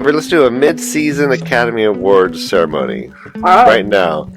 Let's do a mid-season Academy Awards ceremony Alright. right now.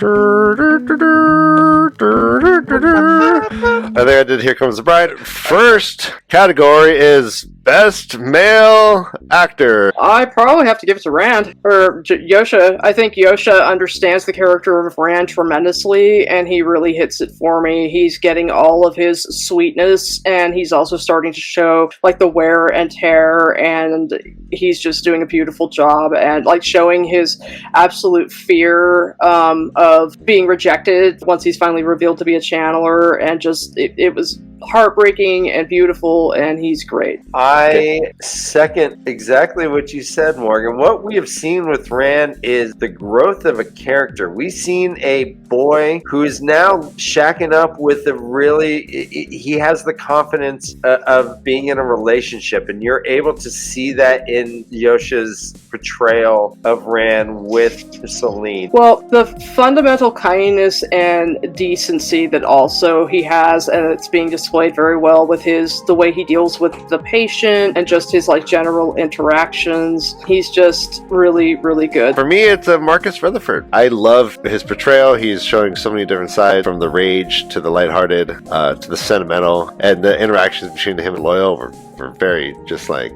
I think I did Here Comes the Bride. First category is Best Male Actor. I probably have to give it to Rand, or Yosha. I think Yosha understands the character of Rand tremendously, and he really hits it for me. He's getting all of his sweetness, and he's also starting to show, like, the wear and tear, and he's just doing a beautiful job, and, like, showing his absolute fear of being rejected once he's finally revealed to be a channeler, and just, it was heartbreaking and beautiful, and he's great. I second exactly what you said, Morgan. What we have seen with Rand is the growth of a character. We've seen a boy who is now shacking up with he has the confidence of being in a relationship, and you're able to see that in Yosha's portrayal of Rand with Celine. Well, the fundamental kindness and decency that also he has, and it's being displayed very well with the way he deals with the patient and just his, like, general interactions. He's just really, really good. For me, it's Marcus Rutherford. I love his portrayal. He's showing so many different sides, from the rage to the lighthearted to the sentimental, and the interactions between him and Loyal were very just like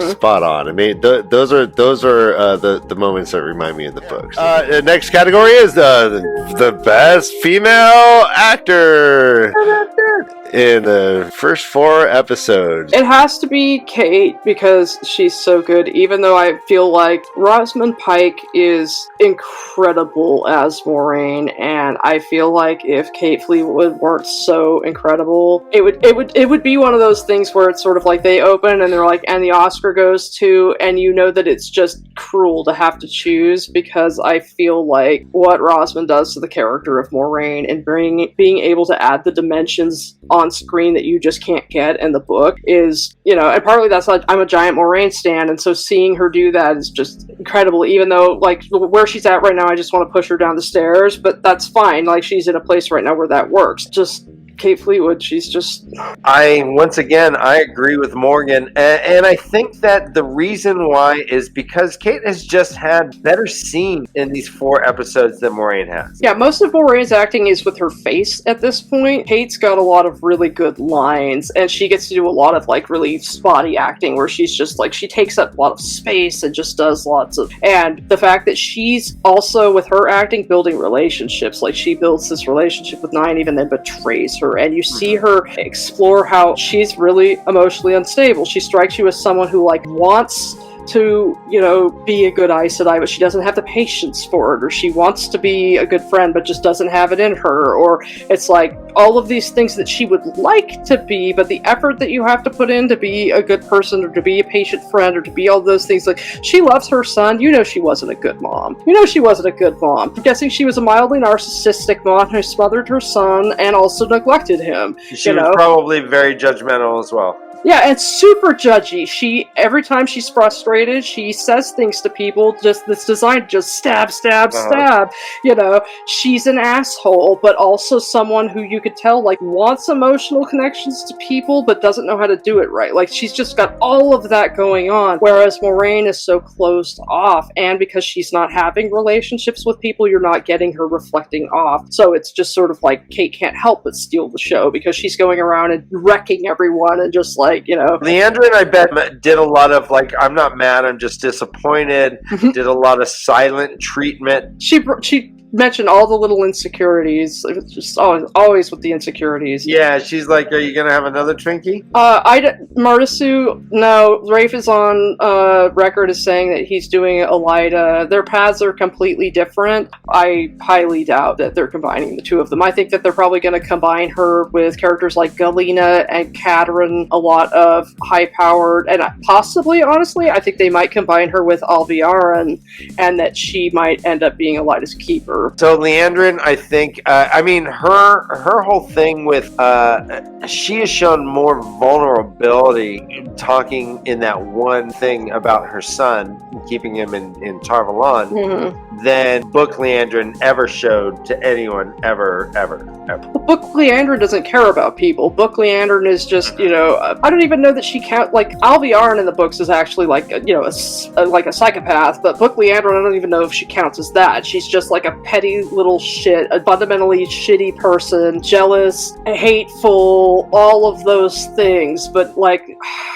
spot on. I mean, those are the moments that remind me of the books. The next category is the best female actor in the first 4 episodes. It has to be Kate, because she's so good, even though I feel like Rosamund Pike is incredible as Moraine, and I feel like if Kate Fleetwood weren't so incredible, it would be one of those things where it's sort of like they open and they're like, and the Oscar goes to, and you know that it's just cruel to have to choose, because I feel like what Rosamund does to the character of Moraine and being able to add the dimensions on screen that you just can't get in the book is, and partly that's like, I'm a giant Moraine stan, and so seeing her do that is just incredible, even though, like, where she's at right now, I just want to push her down the stairs, but that's fine. Like, she's in a place right now where that works. Just Kate Fleetwood, she's just... I agree with Morgan, and I think that the reason why is because Kate has just had better scenes in these 4 episodes than Moraine has. Yeah, most of Moraine's acting is with her face at this point. Kate's got a lot of really good lines, and she gets to do a lot of, like, really spotty acting, where she's just, like, she takes up a lot of space and just does lots of... And the fact that she's also, with her acting, building relationships. Like, she builds this relationship with Nynaeve and then betrays her, and you see her explore how she's really emotionally unstable. She strikes you as someone who, like, wants to, be a good Aes Sedai, but she doesn't have the patience for it, or she wants to be a good friend but just doesn't have it in her, or it's like all of these things that she would like to be, but the effort that you have to put in to be a good person, or to be a patient friend, or to be all those things. Like, she loves her son. She wasn't a good mom. She wasn't a good mom. I'm guessing she was a mildly narcissistic mom who smothered her son and also neglected him. She was probably very judgmental as well. Yeah, and super judgy. Every time she's frustrated, she says things to people that's designed to just stab. She's an asshole, but also someone who you could tell, like, wants emotional connections to people, but doesn't know how to do it right. Like, she's just got all of that going on, whereas Moraine is so closed off, and because she's not having relationships with people, you're not getting her reflecting off. So it's just sort of like Kate can't help but steal the show, because she's going around and wrecking everyone and just, like, Leandrin, I bet, did a lot of, like, I'm not mad, I'm just disappointed. Did a lot of silent treatment. She mentioned all the little insecurities. It was just always with the insecurities. Yeah, she's like, are you going to have another Twinkie? Martisu, no. Rafe is on record as saying that he's doing Elida. Their paths are completely different. I highly doubt that they're combining the two of them. I think that they're probably going to combine her with characters like Galena and Katerin, a lot of high-powered, and possibly, honestly, I think they might combine her with Alviarin, and that she might end up being Elida's keeper. her. So Leandrin, I think, I mean, her whole thing with, she has shown more vulnerability talking in that one thing about her son, keeping him in Tarvalon, than Book Leandrin ever showed to anyone ever. Well, Book Leandrin doesn't care about people. Book Leandrin is just, I don't even know that she count, like, Alviarin in the books is actually like, like a psychopath, but Book Leandrin, I don't even know if she counts as that. She's just like a petty little shit, a fundamentally shitty person, jealous, hateful, all of those things, but, like,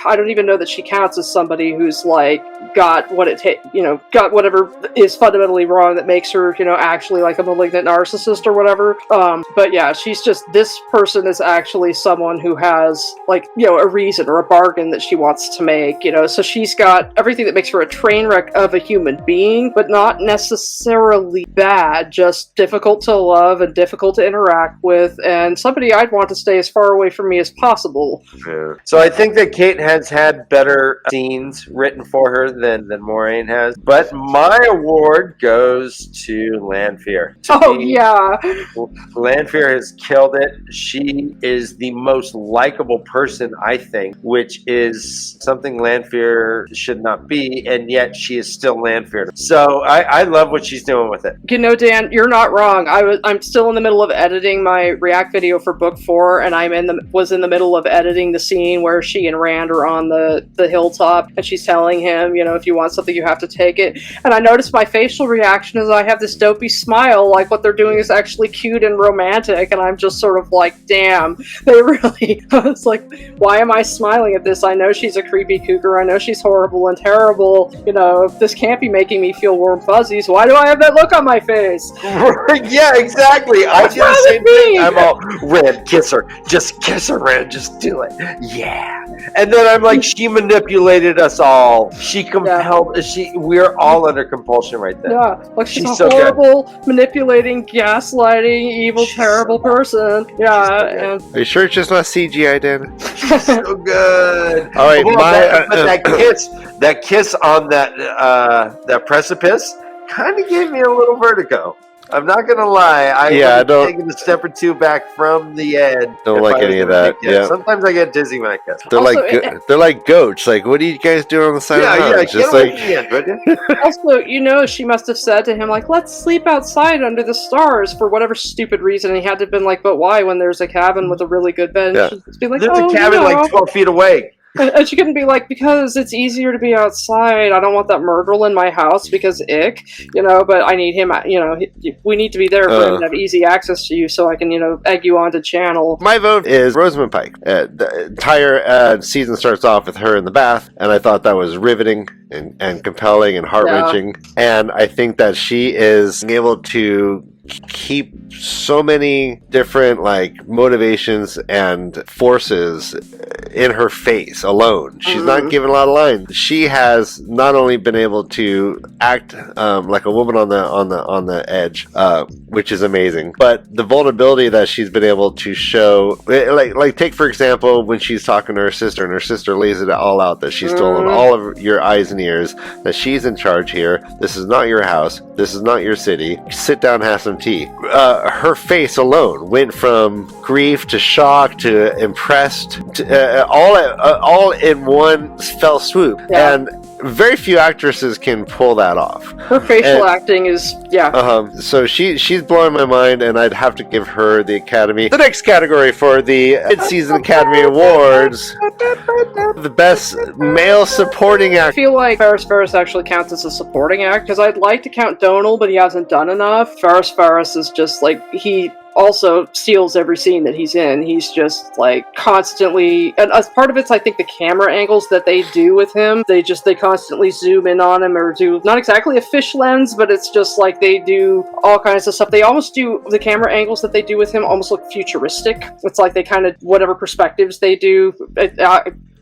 I don't even know that she counts as somebody who's, like, got what it takes, got whatever is fundamentally wrong that makes her, actually like a malignant narcissist or whatever. But yeah, she's just, this person is actually someone who has, like, a reason or a bargain that she wants to make, so she's got everything that makes her a train wreck of a human being, but not necessarily bad, just difficult to love and difficult to interact with, and somebody I'd want to stay as far away from me as possible. Yeah. So I think that Kate has had better scenes written for her than Moraine has, but my award goes to Lanfear. Yeah. Lanfear has killed it. She is the most likable person, I think, which is something Lanfear should not be, and yet she is still Lanfear. So I love what she's doing with it. Dan, you're not wrong. I'm still in the middle of editing my React video for book 4, and was in the middle of editing the scene where she and Rand are on the hilltop, and she's telling him, if you want something, you have to take it. And I noticed my facial reaction is I have this dopey smile, like what they're doing is actually cute and romantic, and I'm just sort of like, damn, they really, I was like, why am I smiling at this? I know she's a creepy cougar, I know she's horrible and terrible, this can't be making me feel warm fuzzies, why do I have that look on my face? Yeah, exactly. I do the same thing. I'm all, Rand, kiss her. Just kiss her, Rand. Just do it. Yeah. And then I'm like, she manipulated us all. She compelled. We're all under compulsion right there. Yeah, like she's a so horrible, manipulating, gaslighting, evil, terrible person. Yeah. Are you sure it's just not CGI, Dan? So good. All right, but that kiss on that precipice kind of gave me a little vertigo. I'm not gonna lie. I was taking a step or two back from the edge. Don't like any of that. Yeah. Sometimes I get dizzy when I kiss. They're like goats. Like, what are you guys doing on the side of the house? Just get away from the end, would you? Also, she must have said to him, like, let's sleep outside under the stars for whatever stupid reason. And he had to have been like, but why when there's a cabin with a really good bed? Yeah. She'd be like, there's a cabin like 12 feet away. And she couldn't be like, because it's easier to be outside. I don't want that Myrtle in my house because ick, but I need him, we need to be there for him to have easy access to you so I can, egg you onto channel. My vote is Rosamund Pike. The entire season starts off with her in the bath, and I thought that was riveting and compelling and heart-wrenching. Yeah. And I think that she is able to keep so many different motivations and forces in her face alone. She's not given a lot of lines. She has not only been able to act like a woman on the edge, which is amazing, but the vulnerability that she's been able to show, like take for example when she's talking to her sister and her sister lays it all out that she's stolen all of your eyes and ears, that she's in charge here. This is not your house. This is not your city. Sit down and have some tea. Her face alone went from grief to shock to impressed to, all in one fell swoop. Yeah. And very few actresses can pull that off. Her facial acting is, so she's blowing my mind, and I'd have to give her the Academy. The next category for the Mid-Season Academy Awards, the best male supporting actor. I feel like Ferris actually counts as a supporting act, because I'd like to count Donal, but he hasn't done enough. Ferris is just he also steals every scene that he's in. He's just constantly, and as part of it's I think the camera angles that they do with him, they constantly zoom in on him or do not exactly a fish lens, but it's just they do all kinds of stuff. They almost do the camera angles that they do with him almost look futuristic. It's they kind of whatever perspectives they do.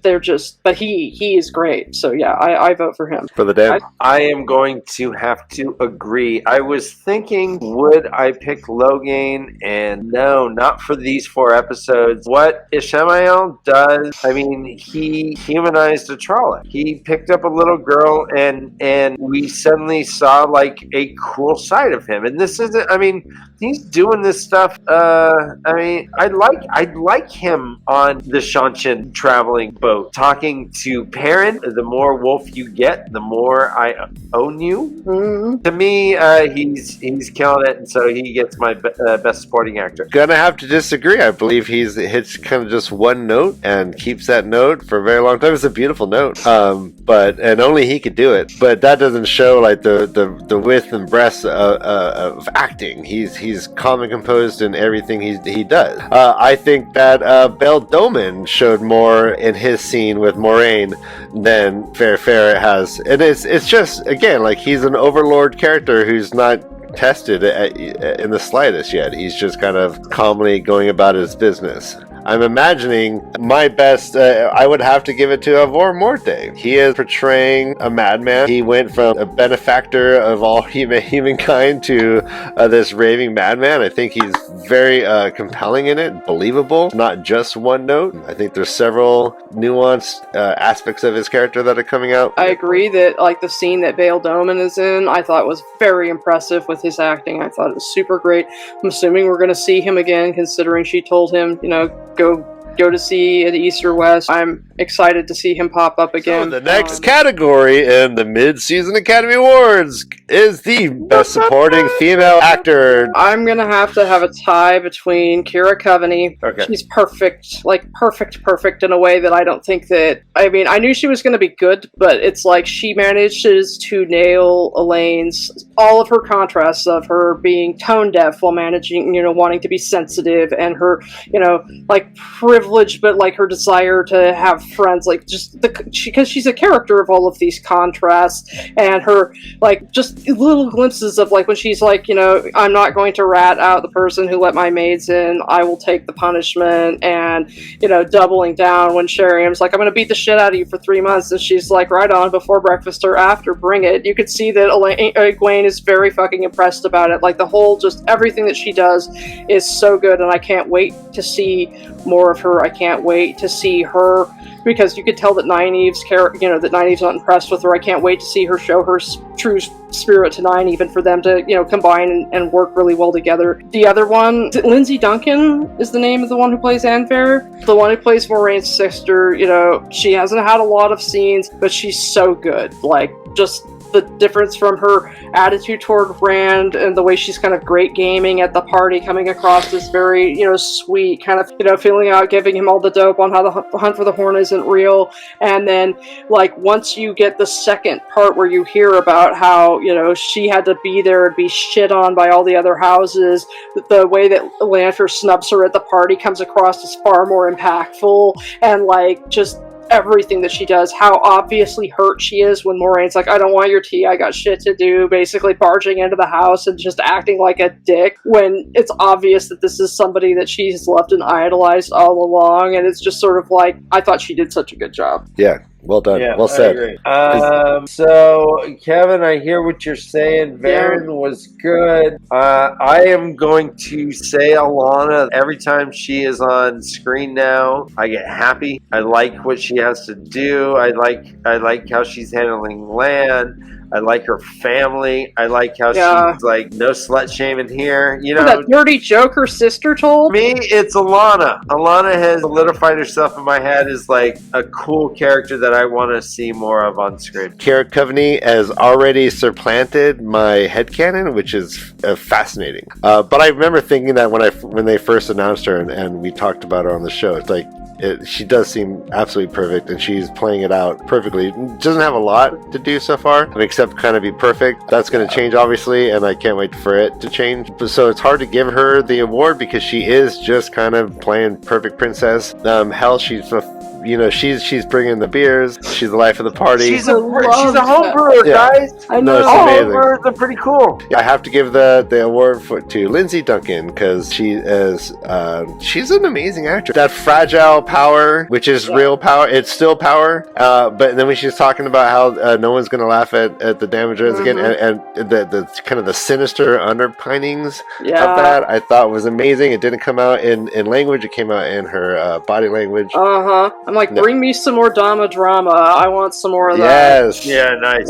they're just, but he is great. So yeah, I vote for him. For the Dan. I am going to have to agree. I was thinking, would I pick Logain? And no, not for these 4 episodes. What Ishmael does, I mean, he humanized a Trolloc. He picked up a little girl, and we suddenly saw like a cool side of him. And this isn't, I mean, he's doing this stuff. I mean, I'd like him on the Shanshan traveling boat, talking to Perrin. The more wolf you get, the more I own you. Mm-hmm. To me, he's killing it, and so he gets my best supporting actor. Gonna have to disagree. I believe he's hits kind of just one note and keeps that note for a very long time. It's a beautiful note, and only he could do it. But that doesn't show like the width and breadth of acting. He's calm and composed in everything he does. I think that Belle Doman showed more in his scene with Moraine than Fair has, and it's just again like he's an overlord character who's not tested in the slightest yet. He's just kind of calmly going about his business. I'm imagining my best, I would have to give it to Avor Morte. He is portraying a madman. He went from a benefactor of all humankind to this raving madman. I think he's very compelling in it, believable, not just one note. I think there's several nuanced aspects of his character that are coming out. I agree that like the scene that Bale Doman is in, I thought was very impressive with his acting. I thought it was super great. I'm assuming we're going to see him again, considering she told him, go to see at East or West. I'm excited to see him pop up again. So the next category in the Mid-Season Academy Awards is the Best Supporting Female Actor. I'm gonna have to have a tie between Kira Coveney. Okay. She's perfect, like perfect in a way that I don't think that, I mean, I knew she was gonna be good, but it's like she manages to nail Elaine's, all of her contrasts of her being tone deaf while managing, wanting to be sensitive, and her, like privilege, but like her desire to have friends, like just because she's a character of all of these contrasts, and her like just little glimpses of like when she's like, I'm not going to rat out the person who let my maids in, I will take the punishment, and doubling down when Sheriam's like, I'm going to beat the shit out of you for 3 months, and she's like, right on, before breakfast or after, bring it. You could see that Egwene is very fucking impressed about it. Like the whole, just everything that she does is so good, and I can't wait to see more of her. I can't wait to see her, because you could tell that Nynaeve's that Nynaeve's not impressed with her. I can't wait to see her show her true spirit to Nynaeve, and for them to combine and work really well together. The other one, Lindsay Duncan is the name of the one who plays Anfair, the one who plays Moraine's sister. She hasn't had a lot of scenes, but she's so good. Like just the difference from her attitude toward Rand and the way she's kind of great gaming at the party, coming across as very, sweet, kind of, feeling out, giving him all the dope on how the hunt for the horn isn't real. And then, like, once you get the second part where you hear about how, she had to be there and be shit on by all the other houses, the way that Lanfear snubs her at the party comes across as far more impactful, and, like, just everything that she does, how obviously hurt she is when Moraine's like, I don't want your tea, I got shit to do, basically barging into the house and just acting like a dick, when it's obvious that this is somebody that she's loved and idolized all along. And it's just sort of like, I thought she did such a good job. Yeah. Well done. Yeah, well said. I agree. So, Kevin, I hear what you're saying. Varen was good. I am going to say Alana. Every time she is on screen now, I get happy. I like what she has to do. I like how she's handling Lan. I like her family. I like how she's like, no slut shaming here. That dirty joke her sister told me. It's Alana. Alana has solidified herself in my head as like a cool character that I want to see more of on screen. Kira Coveney has already supplanted my headcanon, which is fascinating. But I remember thinking that when they first announced her and we talked about her on the show, it's like, she does seem absolutely perfect, and she's playing it out perfectly. Doesn't have a lot to do so far, except kind of be perfect. That's going to change, obviously, and I can't wait for it to change. So it's hard to give her the award because she is just kind of playing perfect princess. Hell, she's she's bringing the beers. She's the life of the party. She's a love home brewer, Yeah. guys. I No, know. it's Home amazing. brewers are pretty cool. I have to give the award to Lindsay Duncan because she's an amazing actress. That fragile power, which is real power, it's still power. But then when she's talking about how no one's going to laugh at the Damagers again, and the kind of the sinister underpinnings of that, I thought was amazing. It didn't come out in language; it came out in her body language. I'm like, bring me some more Dama drama. I want some more of that. Yes. Yeah, nice.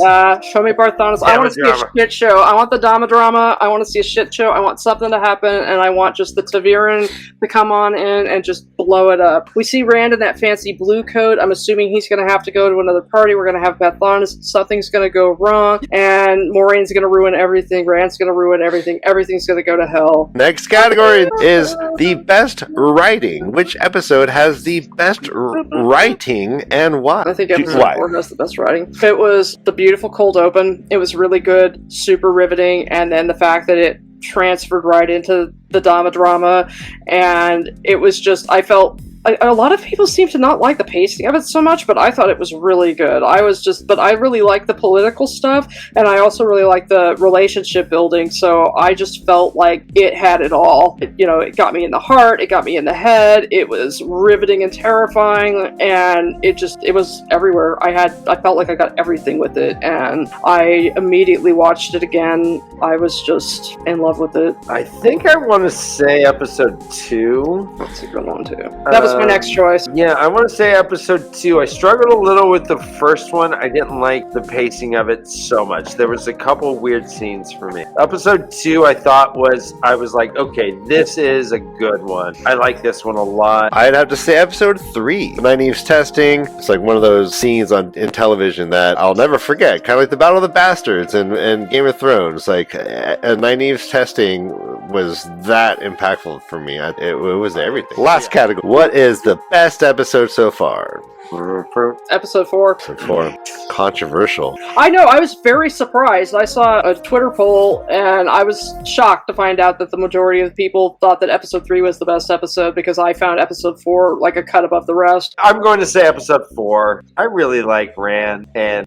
Show me Barthanas. I want to see a shit show. I want the Dama drama. I want to see a shit show. I want something to happen, and I want just the TAVERN to come on in and just blow it up. We see Rand in that fancy blue coat. I'm assuming he's going to have to go to another party. We're going to have Barthanas. Something's going to go wrong, and Moraine's going to ruin everything. Rand's going to ruin everything. Everything's going to go to hell. Next category is the best writing. Which episode has the best writing and why? I think episode 4 has the best writing. It was the beautiful cold open. It was really good, super riveting, and then the fact that it transferred right into the Dama drama, and it was just, I felt a lot of people seem to not like the pacing of it so much, but I thought it was really good. But I really like the political stuff, and I also really like the relationship building, so I just felt like it had it all. It got me in the heart, it got me in the head, it was riveting and terrifying, and it was everywhere. I felt like I got everything with it, and I immediately watched it again. I was just in love with it. I think I want to say episode 2. That's a good one, too. That was my next choice. Yeah, I want to say episode 2. I struggled a little with the first one. I didn't like the pacing of it so much. There was a couple weird scenes for me. Episode 2, I was like, okay, this is a good one. I like this one a lot. I'd have to say episode 3. Nynaeve's testing. It's like one of those scenes in television that I'll never forget. Kind of like the Battle of the Bastards and Game of Thrones. Like, Nynaeve's testing was that impactful for me. It was everything. Last category. What is the best episode so far? Episode 4. Episode 4. Controversial. I know, I was very surprised. I saw a Twitter poll, and I was shocked to find out that the majority of people thought that episode 3 was the best episode, because I found episode 4 like a cut above the rest. I'm going to say episode 4. I really like Rand and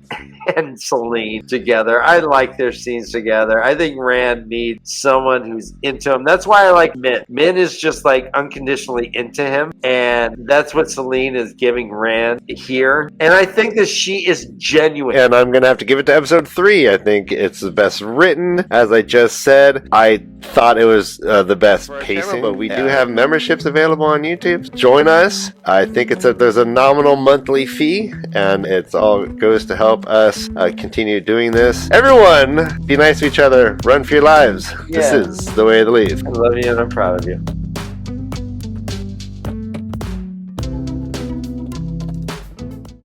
Celine together. I like their scenes together. I think Rand needs someone who's into him. That's why I like Min. Min is just like unconditionally into him, and that's what Celine is giving Rand here. And I think that she is genuine. And I'm going to have to give it to episode 3. I think it's the best written. As I just said, I thought it was the best pacing, but we do have memberships available on YouTube. Join us. I think there's a nominal monthly fee, and it's all goes to help us continue doing this. Everyone, be nice to each other. Run for your lives. Yeah. This is the way of the Leaf. I love you and I'm proud of you.